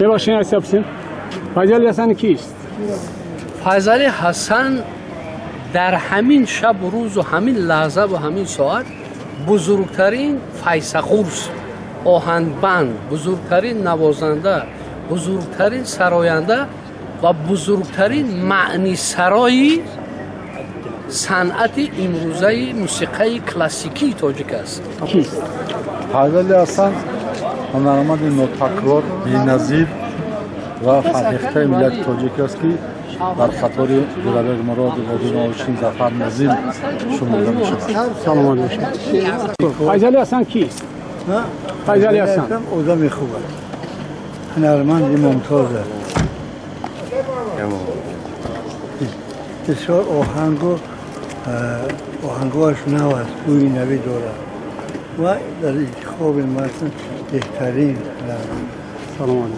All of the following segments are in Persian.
ببخشید حساب سین فیضلی حسن کیست؟ فیضلی حسن در همین شب و روز و همین لحظه و همین ساعت بزرگترین فیضخورس، آهنگبند، بزرگترین نوازنده، بزرگترین سراینده و بزرگترین معنی سرای صنعت امروزه موسیقی کلاسیکی تاجیک است. کیست؟ فیضلی حسن هنرمند نوتکرار بی‌نظیر و فرهیخته ملت تاجیک است که در خطار جلالبگ مراد و دیناوشین ظفر نظیم شمرده می شود. سلامت باشید. فیضلی حسن کیست؟ فیضلی حسن آدم خوب است، هنرمند ممتاز است، بسیار آهنگاش نو است، بوی نوی دارد و در انتخاب متن بهترین هنرمند. سلامت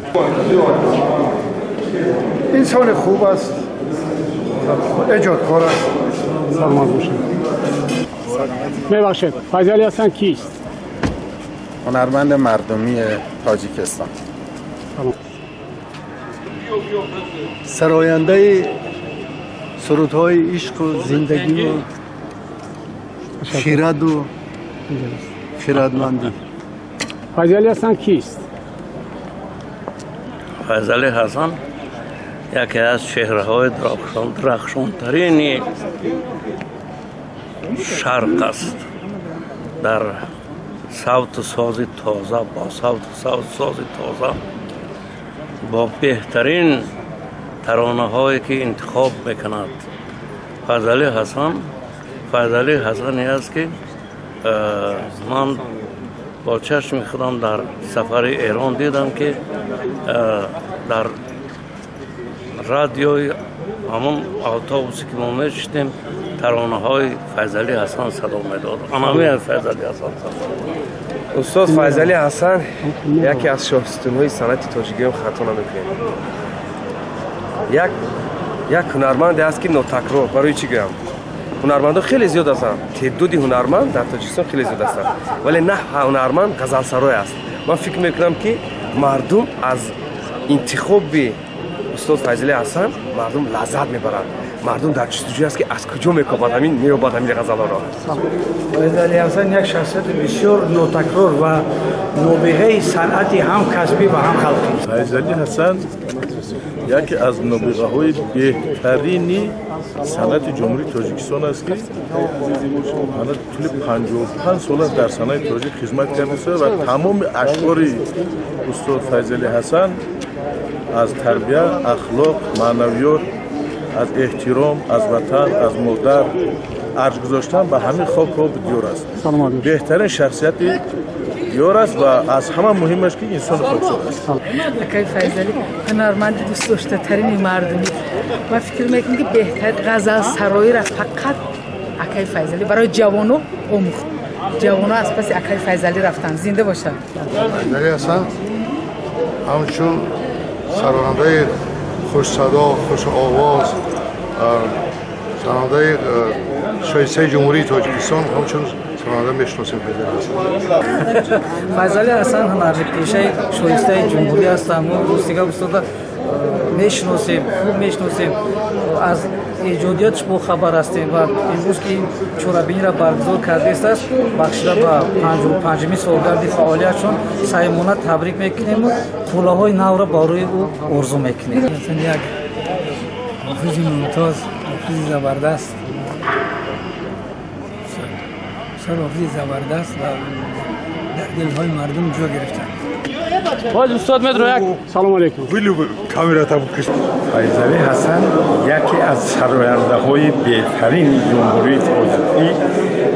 انسان خوب است، ایجادکار است. سلامت باشید. ببخشید فیضلی حسن کیست؟ هنرمند مردمی تاجیکستان. سراینده سرودهای عشق و زندگی و خیرد و خیرتمندی. فیضلی حسن کیست؟ فیضلی حسن یکی از چهره‌های درخشان‌ترین شرق است. در صوت و ساز تازه، با صوت و ساز تازه، با بهترین ترانه‌هایی که انتخاب میکند. فیضلی حسنی است که من با چشم خودم در سفر ایران دیدم که در رادیوی همون اتوبوسی که ما میشتیم ترانه های فیضلی حسن صدا میداد. انامی فیضلی حسن صدا. استاد فیضلی حسن یکی از شاهستان‌های صنعت تاجیکی هم خطا نمی‌کنه. یک هنرمند است که نوتکرار. برای چی گویم؟ هنرمندا خیلی زیاد هستند. تعداد هنرمند در تاجیکستان خیلی زیاد هستند. ولی نه هنرمند غزل سرای است. من فکر میکنم که مردم از انتخاب استاد فیضلی حسن مردم لذت میبرند. مردم در جستجوی است که از کجا میکوبند همین میوبند همین غزل‌ها را. فیضلی حسن یک شخصیت بسیار نوتکرار و نابغه صنعتی هم کسبی و هم خلقی. فیضلی حسن یکی از نابغه‌های بهترین صنعت جمهوری تاجیکستان است که من طول 55 سال در صنعت تاجیک خدمت کرده و تمام اشعار استاد فیضلی حسن از تربیت، اخلاق، معنویات، از احترام، از وطن، از مادر ارج گذاشتن به همین خاک ها دیار است. بهترین شخصیت دیار است و از همه مهمش که انسان خاکسار است. اکای فیضلی هنرمند دوست داشته ترین مردمی و فکر میکنم که بهتر غزل سرایی را فقط اکای فیضلی برای جوانو آموخت. جوانو از پس اکای فیضلی رفتن. زنده باشن. فیضلی حسن همچون سراینده خوش صدا، خوش آواز، سراینده شایسته جمهوری تاجیکستان همچون سراینده میشناسیم فیضلی حسن هنرپیشه شایسته جمهوری است. ما دوستیگاه استاد میشناسیم، خوب میشناسیم، از ایجادیاتش با خبر هستیم و امروز که این چورابینی را برگزار کرده است بخشیده به 55مین سالگرد فعالیتشون صمیمانه تبریک میکنیم و طلعه‌های نو را با روی او آرزو میکنیم. یک حافظ ممتاز، حافظ زبردست، حافظ زبردست و در دل‌های مردم جا گرفتن. باز استاد مدرو یک سلام علیکم. ویلو کامرا تا بکش. فیضلی حسن یکی از سراینده‌های بهترین جمهوری تاجیکی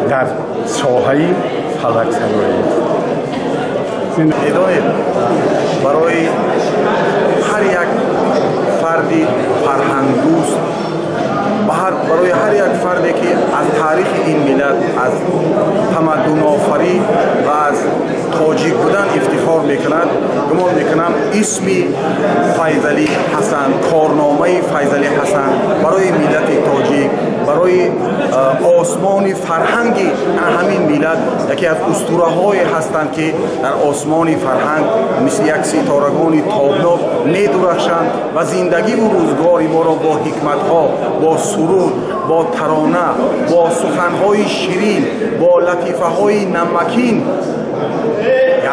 در ساحه فلک سرایی است. هدایت برای هر یک فردی فرهنگ‌دوست برای هر یک فردی که از تاریخ این ملت، از تمدن آفرین و از тоҷик будан ифтихор мекунад. гумон мекунам исми Файзали Ҳасан, корномаи Файзали Ҳасан барои миллати тоҷик, барои осмони фарҳанги ҳамин миллат яке аз устураҳое ҳастанд ки дар осмони фарҳанг мисли як ситорагони тобнок медурахшанд ва зиндагиву рӯзгори моро бо ҳикматҳо, бо суруд, бо тарона, бо суханҳои ширин, бо латифаҳои намакин,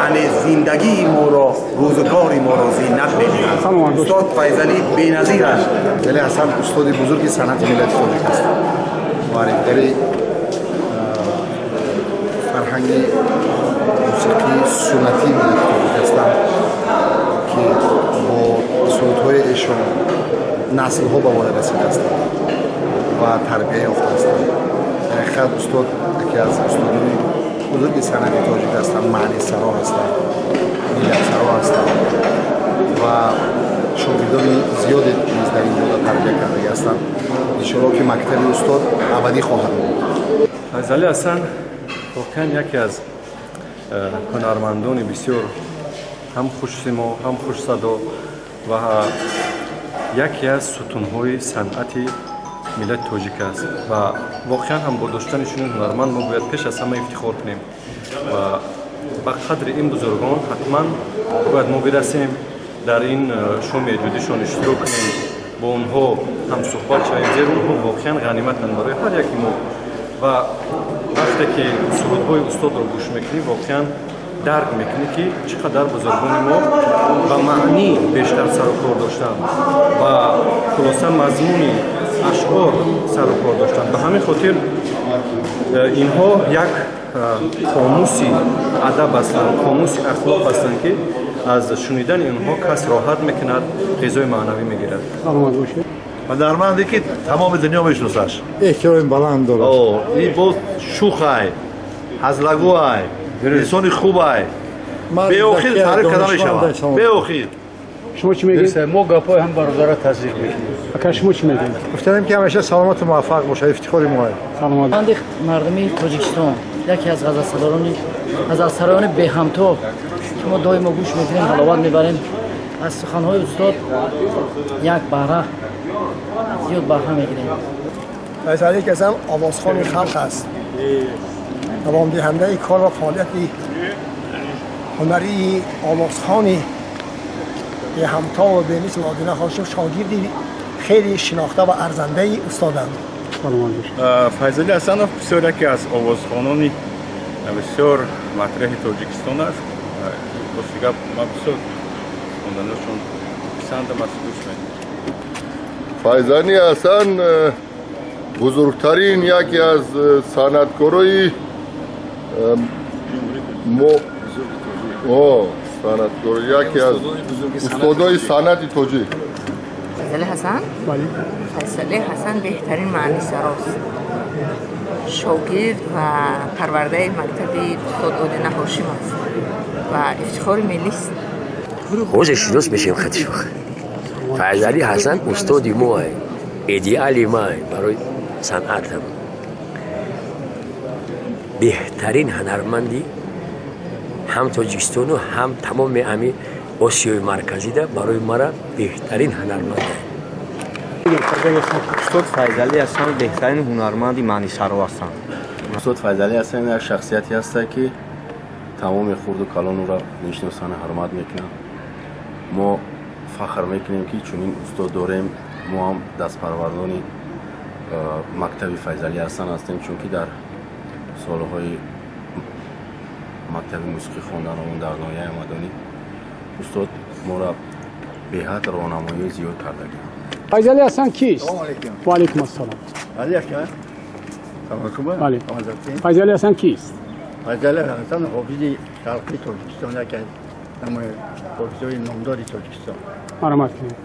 яъне зиндагии моро, рӯзгори моро зиннат медиҳад. устод Файзалӣ беназир аст. Файзали Ҳасан устоди бузурги санъати миллати тоҷик аст. муаррихгари фарҳанги мусиқии суннатии миллати тоҷик ҳастанд ки бо сурудҳои эшон наслҳо ба воя расидаастанд ва тарбия ёфтаастанд. ҳақиқат устод яке аз устодони бузурги санъати тоҷик ҳастанд, маънисаро ҳастанд, миллатсаро ҳастанд ва шогирдони зиёде низ дар ин ҷода тарбия кардагӣ ҳастанд. иншоалло ки мактаби устод абадӣ хоҳад буд. Файзали Ҳасан воқеан яке аз ҳунармандони бисёр ҳам хушсимо, ҳам хушсадо ва яке аз сутунҳои санъати миллати тоҷик аст ва воқеан ҳам бо доштани чунин ҳунарманд мо бояд пеш аз ҳама ифтихор кунем ва ба қадри ин бузургон ҳатман бояд мо бирасем дар ин шоми эҷодишон иштирок кунем, бо онҳо ҳамсуҳбат шавем, зеро онҳо воқеан ғаниматанд барои ҳар яки мо ва вақте ки сурудҳои устодро гӯш мекунӣ воқеан дарк мекунӣ ки чӣ қадар бузургони мо ба маънӣ бештар сару кор доштанд ва хулоса мазмуни ашъор сару кор доштанд. ба ҳамин хотир инҳо як қомуси адаб ҳастанд, қомуси ахлоқ ҳастанд ки аз шунидани онҳо кас роҳат мекунад, ғизои маънавӣ мегирад. ҳунарманде ки тамоми дунё мешиносаш. эҳтироми баланд дорад. ин бо шухай, ҳазлагӯай, инсони хубай. беохир таъриф карда мешавад. беохир. شما چی میگید؟ ما گپای هم برادر تصدیق میکنیم. اکا شما چی میگید؟ گفتم که همیشه سلامت و موفق باشه، افتخاری ما. سلامت. من مردمی تاجیکستان یکی از غزلسرایان به همتا که ما دائما گوش میکنیم، حلاوت میبریم از سخنهای استاد، یک بهره زیاد بهره میگیریم. فیضلی که هم آوازخوان خلق است، دوام دهنده کار و فعالیت هنری آوازخوانی به همتا و به نیست مادینه هاشم شاگردی خیلی شناخته و ارزنده استادند. فیضلی حسنов بسیار یکی از آوازخوانانی بسیار مطرح تاجیکستان است. بسیار ما بسیار خوندنشون پسندم از گوش میدم. فیضلی حسن بزرگترین یکی از صنعتکارای یکی از استادای صنعت توجیه. فیضلی حسن؟ بله. فیضلی حسن بهترین معنی سراست. شاگرد و پرورده مکتب استاد عادل هاشم است و افتخار ملی است. خوشش درست میشیم خطش بخ. فیضلی حسن استادی ما ایدئالی ما برای صنعت هم. بهترین هنرمندی هم تاجیکستان و هم تمام امی آسیای مرکزی ده برای مرا بهترین هنرمند. استاد فیضلی حسن بهترین هنرمندی معنی سرا هستند. استاد فیضلی حسن یک شخصیتی است که تمام خرد و کلان را میشناسند، حرمت میکنند. ما فخر میکنیم که چنین استاد داریم. ما هم دست پروردان مکتب فیضلی حسن هستیم، چون که در سالهای مکتب موسیقی خواندن و در ناحیه مدنی استاد ما را به حد راهنمایی زیاد کرده. فیضلی حسن کیست؟ و علیکم السلام. بله. فیضلی حسن کیست؟ فیضلی حسن حافظ شرقی تاجیکستان که نام حافظای نامداری تاجیکستان. مرحمت کنید.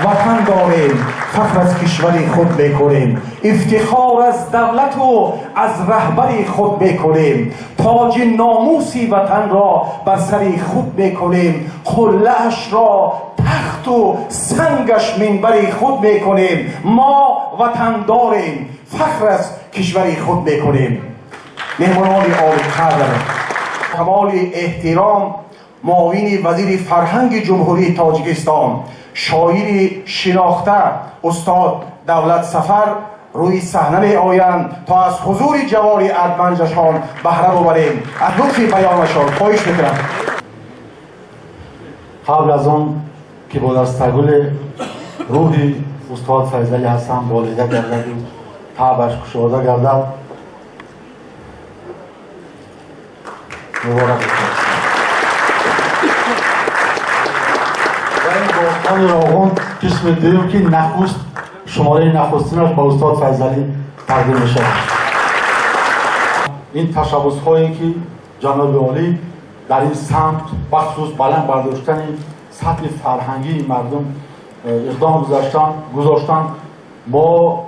وطن داریم، فخر از کشور خود میکنیم، افتخار از دولت و از رهبر خود میکنیم، تاج ناموسی وطن را بر سر خود میکنیم، قله‌اش را تخت و سنگش منبر خود میکنیم. ما وطن داریم، فخر از کشور خود میکنیم. مهمانان عالی قدر، کمال احترام معاون وزیر فرهنگ جمهوری تاجیکستان، شاعر شناخته استاد دولت سفر روی صحنه می آیند تا از حضور جوار ارجمندشان بهره ببریم. از لطف بیانشان خواهش میکنم. قبل از آن که با دستگل روحی استاد فیضعلی حسن بالیده گردد و طبعش کشاده گردد، مبارک باشد. و این باستان راغون قسم دوم که نخست شماره نخستینش با استاد فیضعلی تقدیم می شود. این تشبس هایی که جناب عالی در این سمت بخصوص بلند برداشتن سطح فرهنگی مردم اقدام گذاشتن، با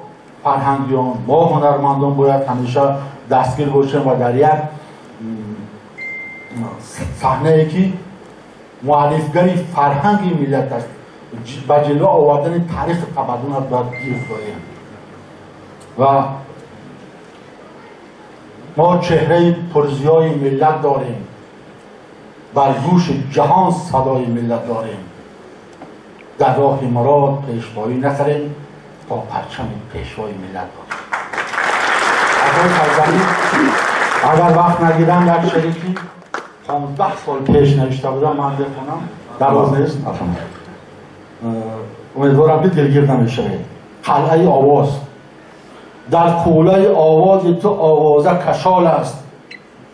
فرهنگیان با هنرمندان باید همیشه دستگیر باشیم و در یک صحنه ای که معرفگری فرهنگی ملت است و جلو آوردن تاریخ تمدن باید گرفت داریم و ما چهره پرزیای ملت داریم، بر گوش جهان صدای ملت داریم. در راه مراد پیشوایی نکردیم تا پرچم پیشوای ملت داریم. آقای فیضعلی اگر وقت نگیرم یک شریکی 15 سال پیش نوشته بودم، من بخونم در باز نیست، امیدوارم که دلگیر نمیشه. قلعه آواز، در کوله آواز تو آوازه کشال است،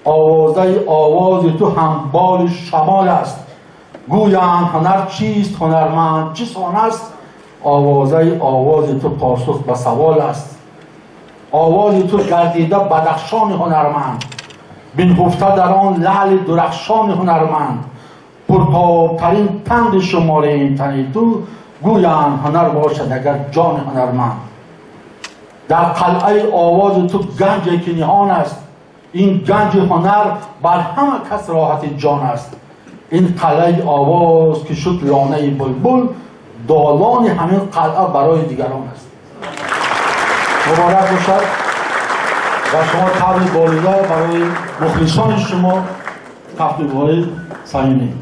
آوازه آواز تو همبال شمال است. گویند هنر چیست، هنرمند چیستان است، آوازه آواز تو پاسخ به سوال است. آواز تو گردیده بدخشان هنرمند، بنهفته در آن لعل درخشان هنرمند. پرتابترین تند شماره این تنی تو، گویند هنر باشد اگر جان هنرمند. در قلعه آواز تو گنج که نهان است، این گنج هنر بر همه کس راحت جان است. این قلعه آواز که شد لانه بلبل، دالان همین قلعه برای دیگران است. مبارک باشد و شما تبریک بالیده برای مخلصان شما تقدیم های صمیمی.